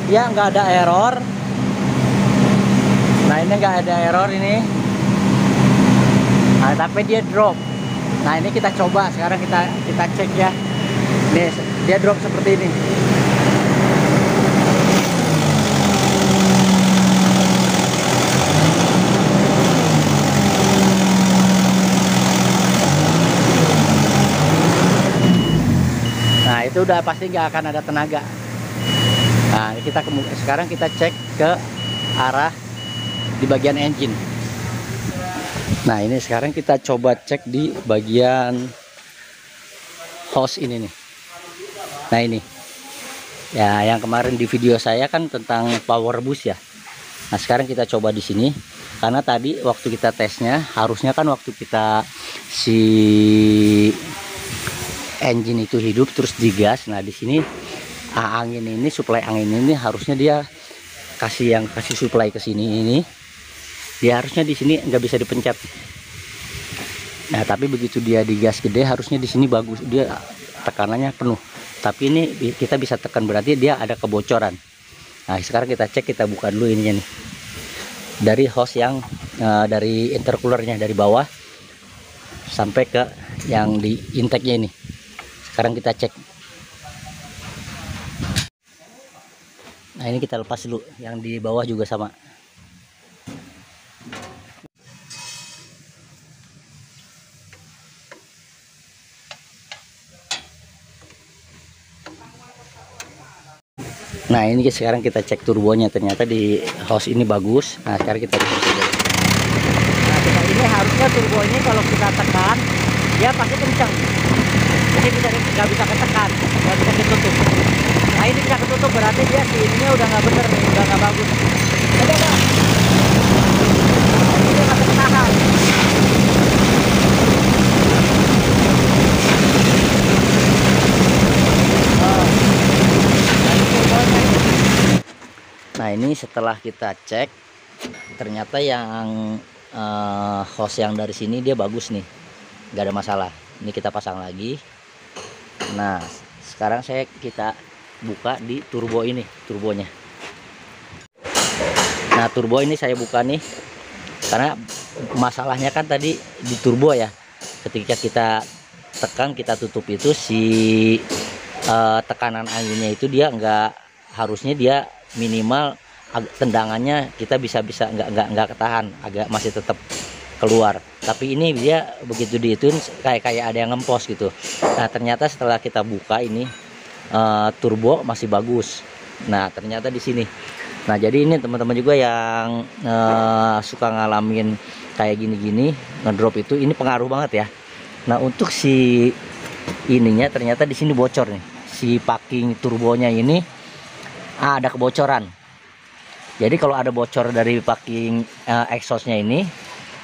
dia nggak ada error. Nah ini nggak ada error ini. Nah, tapi dia drop. Nah ini kita coba sekarang, kita cek ya. Nih dia drop seperti ini. Nah itu udah pasti nggak akan ada tenaga. Nah sekarang kita cek ke arah di bagian engine. Nah ini sekarang kita coba cek di bagian hose ini nih. Nah ini ya, yang kemarin di video saya kan tentang power boost ya. Nah sekarang kita coba di sini, karena tadi waktu kita tesnya harusnya kan waktu kita si engine itu hidup terus digas. Nah di sini angin ini, suplai angin ini harusnya dia kasih suplai ke sini ini. Dia harusnya di sini nggak bisa dipencet. Nah tapi begitu dia digas gede harusnya di sini bagus, dia tekanannya penuh. Tapi ini kita bisa tekan, berarti dia ada kebocoran. Nah sekarang kita cek, kita buka dulu ininya nih, dari hose yang dari intercoolernya dari bawah sampai ke yang di intake-nya ini. Sekarang kita cek. Nah ini kita lepas dulu, yang di bawah juga sama. Nah ini sekarang kita cek turbonya, ternyata di hose ini bagus. Nah sekarang kita bisa. Nah ini harusnya turbo ini kalau kita tekan dia pasti kencang. Ini nggak bisa ketekan, nggak bisa ditutup. Nah ini bisa ketutup, berarti dia si ininya udah nggak bener nih, udah nggak bagus. Coba Pak. Ini nggak ketahan. Nah ini setelah kita cek, ternyata yang hose yang dari sini dia bagus nih, nggak ada masalah. Ini kita pasang lagi. Nah sekarang kita buka di turbo ini, turbonya. Nah turbo ini saya buka nih, karena masalahnya kan tadi di turbo ya, ketika kita tekan, kita tutup itu si tekanan anginnya itu dia harusnya dia minimal tendangannya kita bisa nggak ketahan, agak masih tetap keluar. Tapi ini dia begitu diituin kayak ada yang ngempos gitu. Nah ternyata setelah kita buka ini turbo masih bagus. Nah ternyata di sini. Nah jadi ini teman-teman juga yang suka ngalamin kayak gini-gini ngedrop itu, ini pengaruh banget ya. Nah untuk si ininya ternyata di sini bocor nih, si packing turbonya ini ada kebocoran. Jadi kalau ada bocor dari packing exhaustnya ini,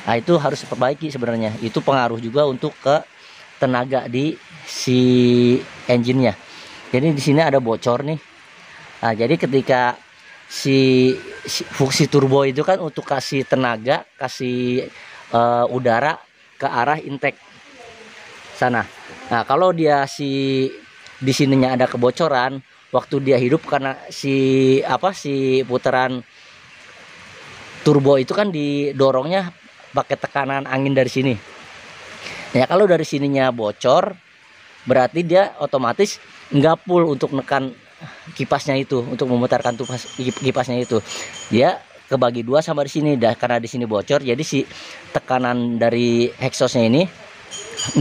nah itu harus diperbaiki sebenarnya. Itu pengaruh juga untuk ke tenaga di si engine-nya. Jadi di sini ada bocor nih. Nah jadi ketika fungsi turbo itu kan untuk kasih tenaga, kasih udara ke arah intake sana. Nah kalau dia di sininya ada kebocoran, waktu dia hidup karena si putaran turbo itu kan didorongnya pakai tekanan angin dari sini. Ya kalau dari sininya bocor, berarti dia otomatis nggak full untuk menekan kipasnya itu, untuk memutarkan kipasnya itu. Dia kebagi dua sama di sini, karena di sini bocor, jadi si tekanan dari exhaustnya ini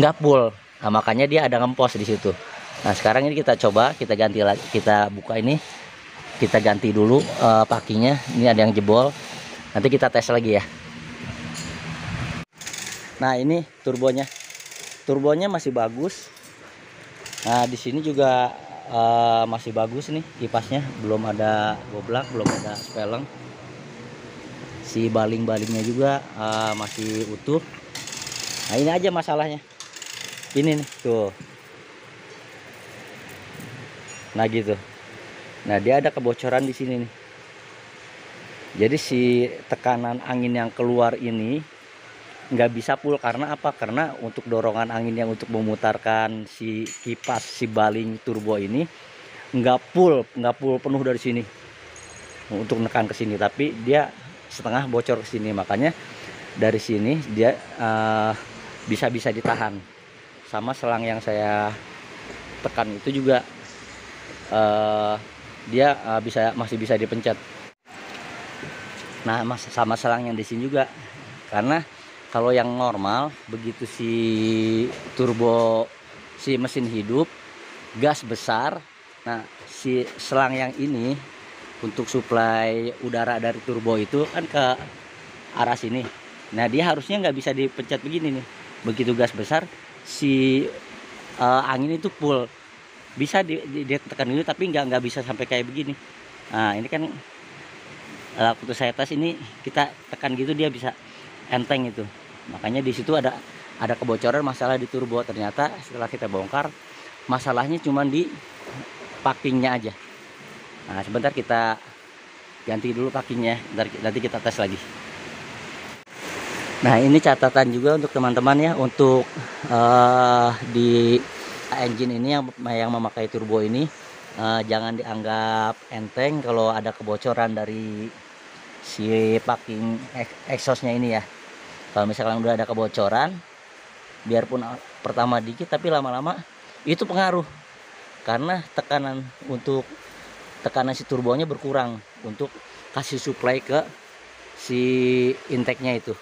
nggak full. Nah makanya dia ada ngempos di situ. Nah sekarang ini kita coba, kita ganti lagi, kita buka ini, kita ganti dulu pakinya. Ini ada yang jebol, nanti kita tes lagi ya. Nah ini turbonya masih bagus. Nah di sini juga masih bagus nih kipasnya, belum ada goblak, belum ada speleng. Si baling-balingnya juga masih utuh. Nah ini aja masalahnya, ini nih tuh. Nah gitu. Nah dia ada kebocoran di sini nih. Jadi si tekanan angin yang keluar ini nggak bisa full, karena apa? Karena untuk dorongan angin yang untuk memutarkan si kipas, si baling turbo ini nggak full penuh dari sini untuk menekan ke sini, tapi dia setengah bocor ke sini. Makanya dari sini dia bisa ditahan. Sama selang yang saya tekan itu juga dia masih bisa dipencet. Nah, sama selang yang di sini juga, karena kalau yang normal begitu si mesin hidup gas besar, nah si selang yang ini untuk suplai udara dari turbo itu kan ke arah sini. Nah, dia harusnya nggak bisa dipencet begini nih. Begitu gas besar, si angin itu full, bisa ditekan dulu, tapi nggak bisa sampai kayak begini. Nah, ini kan waktu saya tes ini kita tekan gitu dia bisa enteng itu. Makanya di situ ada kebocoran masalah di turbo. Ternyata setelah kita bongkar, masalahnya cuma di packingnya aja. Nah, sebentar kita ganti dulu packingnya, nanti kita tes lagi. Nah, ini catatan juga untuk teman-teman ya, untuk di engine ini yang memakai turbo ini, jangan dianggap enteng kalau ada kebocoran dari si packing exhaustnya ini ya. Kalau misalkan udah ada kebocoran, biarpun pertama dikit tapi lama-lama itu pengaruh, karena tekanan si turbonya berkurang untuk kasih supply ke si intake-nya itu.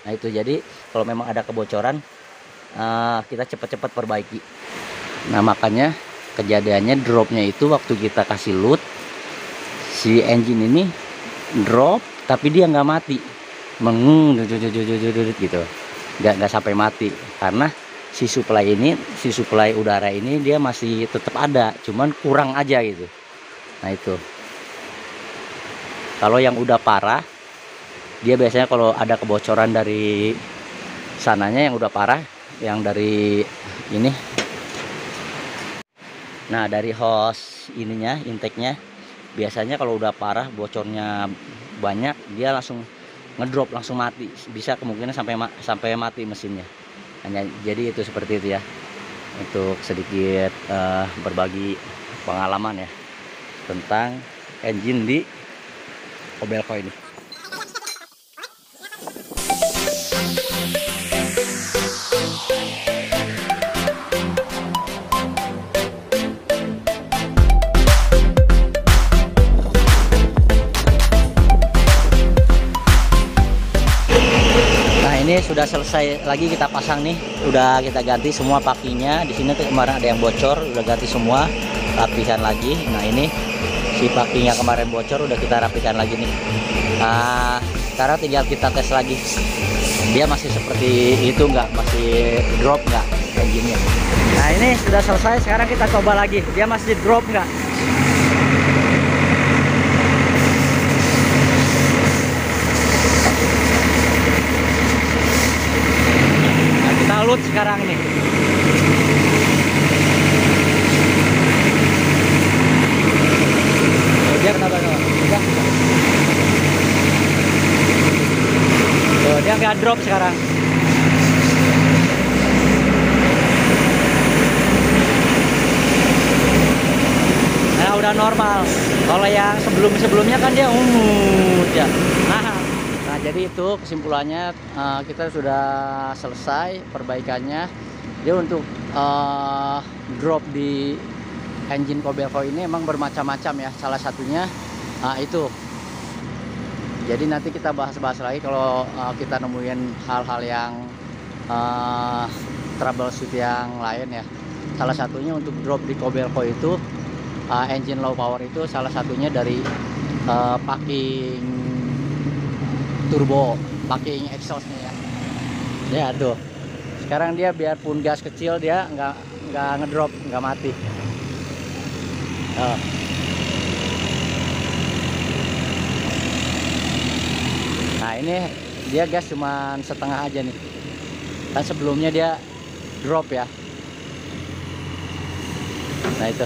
Nah, itu jadi kalau memang ada kebocoran, kita cepat-cepat perbaiki. Nah, makanya kejadiannya dropnya itu waktu kita kasih load, si engine ini drop tapi dia nggak mati, gitu, nggak sampai mati, karena si supply udara ini dia masih tetap ada, cuman kurang aja gitu. Nah, itu kalau yang udah parah, dia biasanya kalau ada kebocoran dari sananya yang udah parah, yang dari ini, nah dari hose ininya, intake-nya, biasanya kalau udah parah bocornya banyak, dia langsung ngedrop, langsung mati, bisa kemungkinan sampai mati mesinnya. Hanya jadi itu seperti itu ya, untuk sedikit berbagi pengalaman ya tentang engine di Kobelco ini. Ini sudah selesai lagi kita pasang nih, udah kita ganti semua pakinya. Di sini tuh kemarin ada yang bocor, udah ganti semua, rapikan lagi. Nah, ini si pakinya kemarin bocor, udah kita rapikan lagi nih. Nah, sekarang tinggal kita tes lagi, dia masih seperti itu nggak, masih drop nggak engine-nya. Nah, ini sudah selesai, sekarang kita coba lagi, dia masih drop nggak. Load sekarang nih. Dia kenapa? Tuh, dia nggak drop sekarang. Nah, udah normal. Kalau yang sebelumnya kan dia ya. Nah, jadi itu kesimpulannya, kita sudah selesai perbaikannya. Dia untuk drop di engine Kobelco ini emang bermacam-macam ya. Salah satunya itu. Jadi nanti kita bahas-bahas lagi kalau kita nemuin hal-hal yang troubleshoot yang lain ya. Salah satunya untuk drop di Kobelco itu, engine low power itu salah satunya dari packing turbo, packing exhaustnya ya. Ya tuh, sekarang dia biarpun gas kecil dia nggak ngedrop, nggak mati. Nah, ini dia gas cuman setengah aja nih, kan sebelumnya dia drop ya. Nah, itu